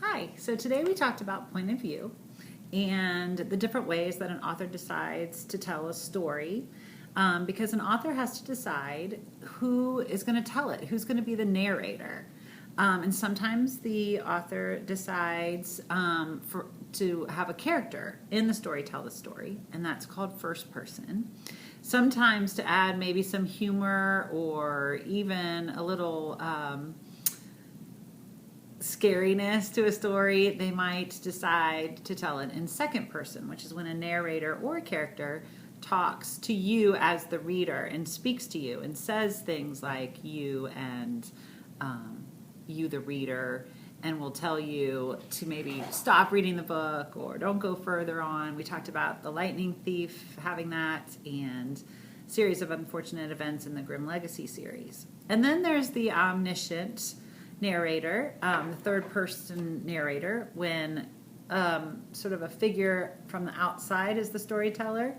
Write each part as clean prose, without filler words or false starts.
Hi, so today we talked about point of view and the different ways that an author decides to tell a story, because an author has to decide who is going to tell it, who's going to be the narrator. And sometimes the author decides to have a character in the story tell the story, and that's called first person. Sometimes to add maybe some humor or even a little scariness to a story, they might decide to tell it in second person, which is when a narrator or a character talks to you as the reader and speaks to you and says things like you and you, the reader, and will tell you to maybe stop reading the book or don't go further on. We talked about The Lightning Thief having that and series of unfortunate events in the Grimm Legacy series. And then there's the omniscient narrator, the third person narrator, when sort of a figure from the outside is the storyteller.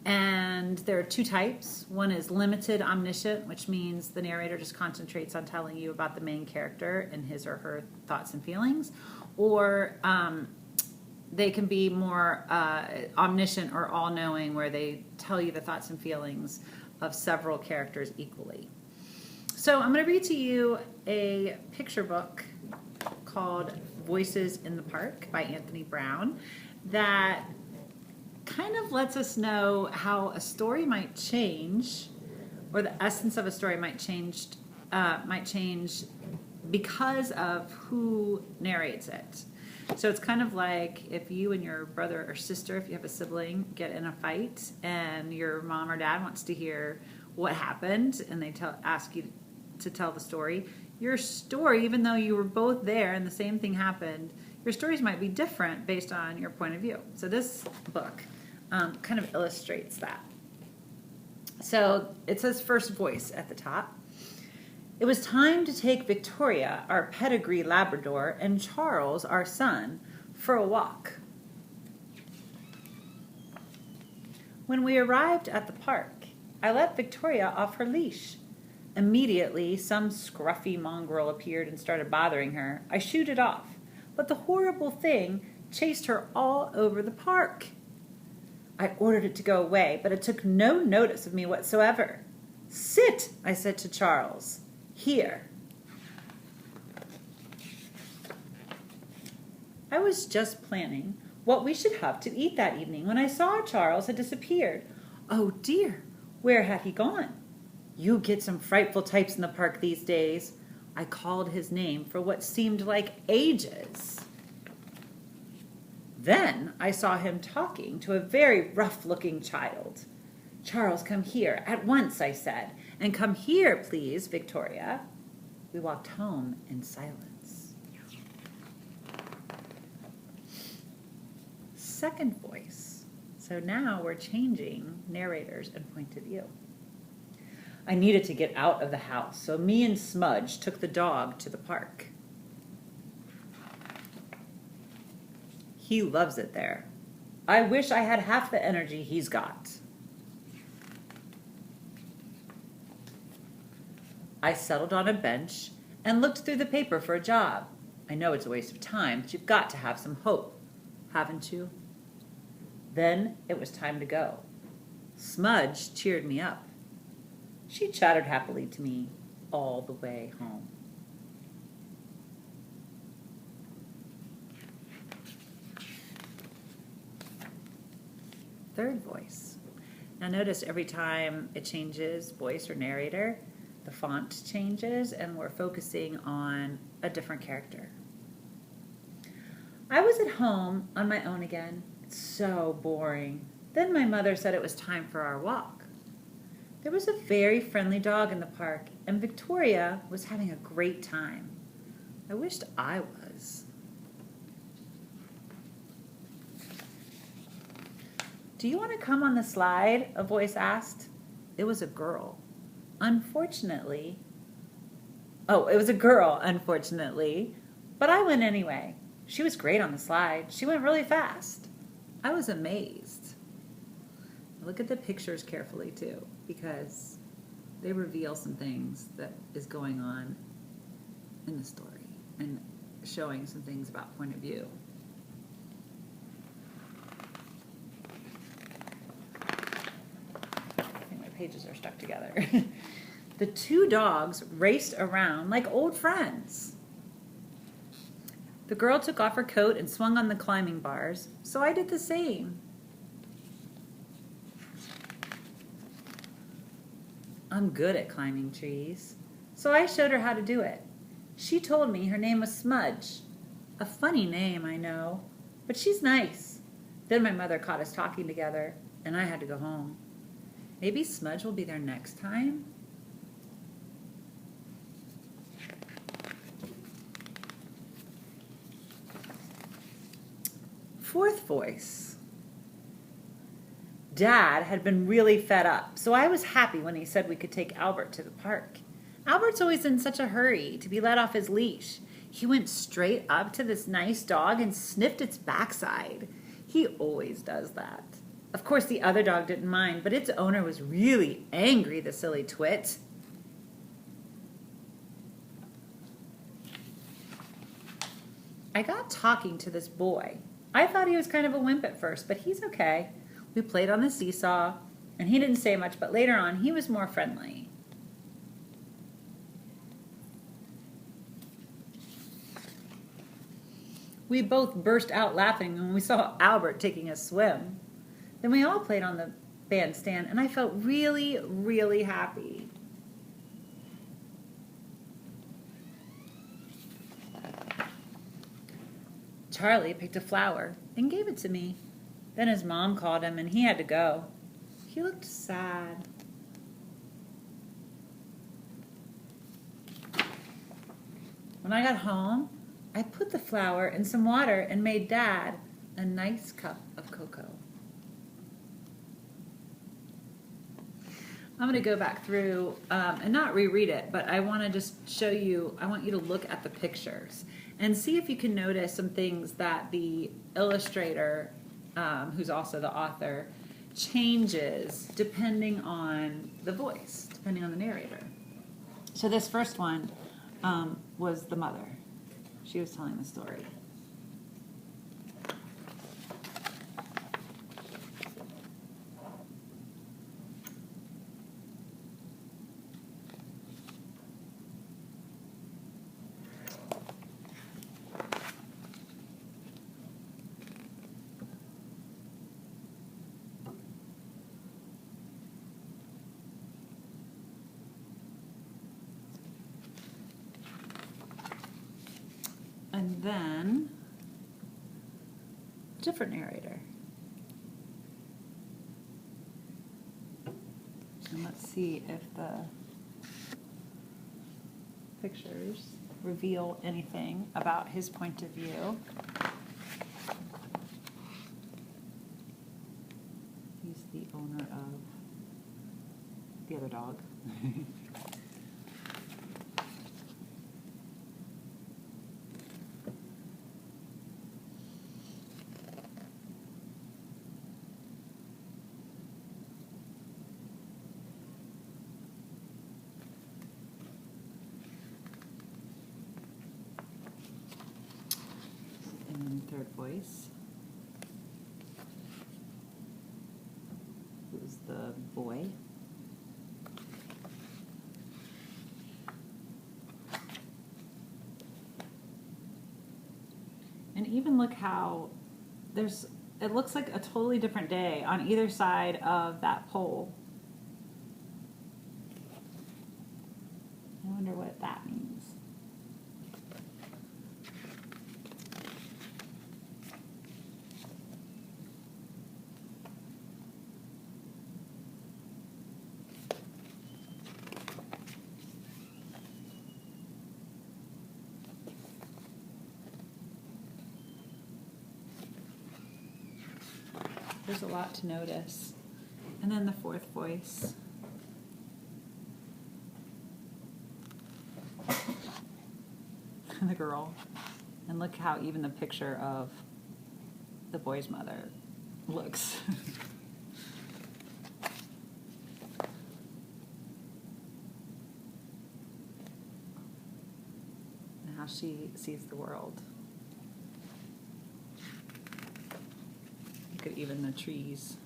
And there are two types. One is limited omniscient, which means the narrator just concentrates on telling you about the main character and his or her thoughts and feelings. Or they can be more omniscient or all-knowing, where they tell you the thoughts and feelings of several characters equally. So I'm going to read to you a picture book called Voices in the Park by Anthony Brown that kind of lets us know how a story might change, or the essence of a story might change because of who narrates it. So it's kind of like if you and your brother or sister, if you have a sibling, get in a fight and your mom or dad wants to hear what happened and they ask you to tell the story. Your story, even though you were both there and the same thing happened, your stories might be different based on your point of view. So this book kind of illustrates that. So it says first voice at the top. It was time to take Victoria, our pedigree Labrador, and Charles, our son, for a walk. When we arrived at the park, I let Victoria off her leash. Immediately, some scruffy mongrel appeared and started bothering her. I shooed it off, but the horrible thing chased her all over the park. I ordered it to go away, but it took no notice of me whatsoever. Sit, I said to Charles. Here. I was just planning what we should have to eat that evening when I saw Charles had disappeared. Oh dear, where had he gone? You get some frightful types in the park these days. I called his name for what seemed like ages. Then I saw him talking to a very rough-looking child. Charles, come here at once, I said. And come here, please, Victoria. We walked home in silence. Second voice. So now we're changing narrators and point of view. I needed to get out of the house, so me and Smudge took the dog to the park. He loves it there. I wish I had half the energy he's got. I settled on a bench and looked through the paper for a job. I know it's a waste of time, but you've got to have some hope, haven't you? Then it was time to go. Smudge cheered me up. She chattered happily to me all the way home. Third voice. Now notice every time it changes voice or narrator, the font changes and we're focusing on a different character. I was at home on my own again. It's so boring. Then my mother said it was time for our walk. There was a very friendly dog in the park, and Victoria was having a great time. I wished I was. Do you want to come on the slide? A voice asked. It was a girl. It was a girl, unfortunately, but I went anyway. She was great on the slide. She went really fast. I was amazed. Look at the pictures carefully, too, because they reveal some things that is going on in the story. And showing some things about point of view. I think my pages are stuck together. The two dogs raced around like old friends. The girl took off her coat and swung on the climbing bars, so I did the same. I'm good at climbing trees, so I showed her how to do it. She told me her name was Smudge. A funny name, I know, but she's nice. Then my mother caught us talking together, and I had to go home. Maybe Smudge will be there next time? Fourth voice. Dad had been really fed up, so I was happy when he said we could take Albert to the park. Albert's always in such a hurry to be let off his leash. He went straight up to this nice dog and sniffed its backside. He always does that. Of course, the other dog didn't mind, but its owner was really angry, the silly twit. I got talking to this boy. I thought he was kind of a wimp at first, but he's okay. We played on the seesaw, and he didn't say much, but later on he was more friendly. We both burst out laughing when we saw Albert taking a swim. Then we all played on the bandstand, and I felt really, really happy. Charlie picked a flower and gave it to me. Then his mom called him, and he had to go. He looked sad. When I got home, I put the flower in some water and made Dad a nice cup of cocoa. I'm going to go back through and not reread it, but I want to just show you, I want you to look at the pictures and see if you can notice some things that the illustrator, who's also the author, changes depending on the voice, depending on the narrator. So this first one was the mother. She was telling the story. And then, different narrator. And let's see if the pictures reveal anything about his point of view. He's the owner of the other dog. Third voice. Who's the boy? And even look how it looks like a totally different day on either side of that pole. I wonder what that means. There's a lot to notice. And then the fourth voice. The girl. And look how even the picture of the boy's mother looks. And how she sees the world. Look at even the trees.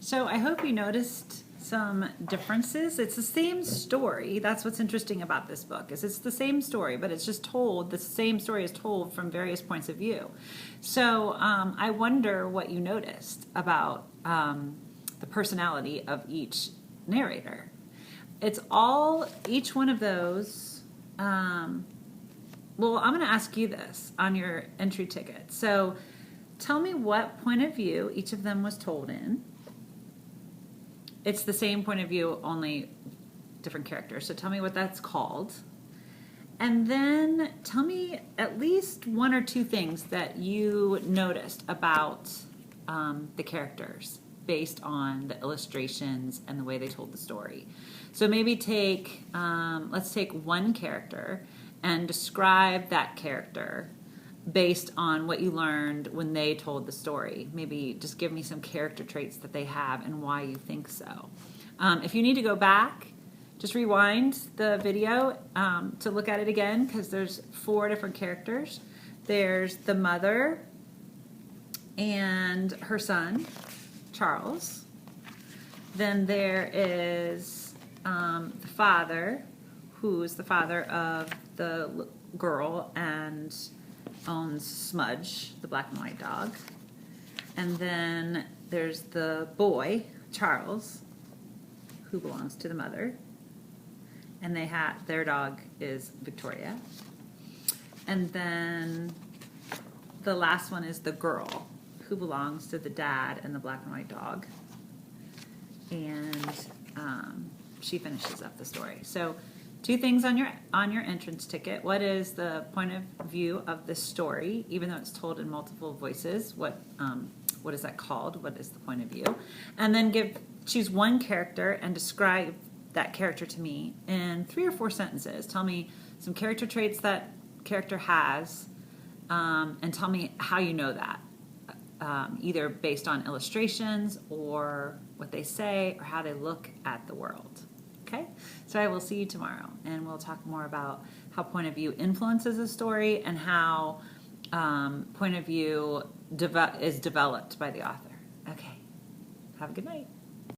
So I hope you noticed some differences. It's the same story. That's what's interesting about this book, is it's the same story, but it's just told, the same story is told from various points of view. So I wonder what you noticed about the personality of each narrator. It's all, each one of those, well, I'm going to ask you this on your entry ticket. So tell me what point of view each of them was told in. It's the same point of view, only different characters. So tell me what that's called. And then tell me at least one or two things that you noticed about the characters based on the illustrations and the way they told the story. So maybe take, let's take one character and describe that character based on what you learned when they told the story. Maybe just give me some character traits that they have and why you think so. If you need to go back, just rewind the video to look at it again, because there's 4 different characters. There's the mother and her son, Charles. Then there is the father, who's the father of the girl and owns Smudge, the black and white dog. And then there's the boy, Charles, who belongs to the mother. And their dog is Victoria. And then the last one is the girl, who belongs to the dad and the black and white dog. And she finishes up the story. So 2 things on your entrance ticket. What is the point of view of this story, even though it's told in multiple voices? What is that called? What is the point of view? And then choose one character and describe that character to me in 3 or 4 sentences. Tell me some character traits that character has, and tell me how you know that, either based on illustrations or what they say or how they look at the world. Okay, so I will see you tomorrow, and we'll talk more about how point of view influences a story and how point of view is developed by the author. Okay, have a good night.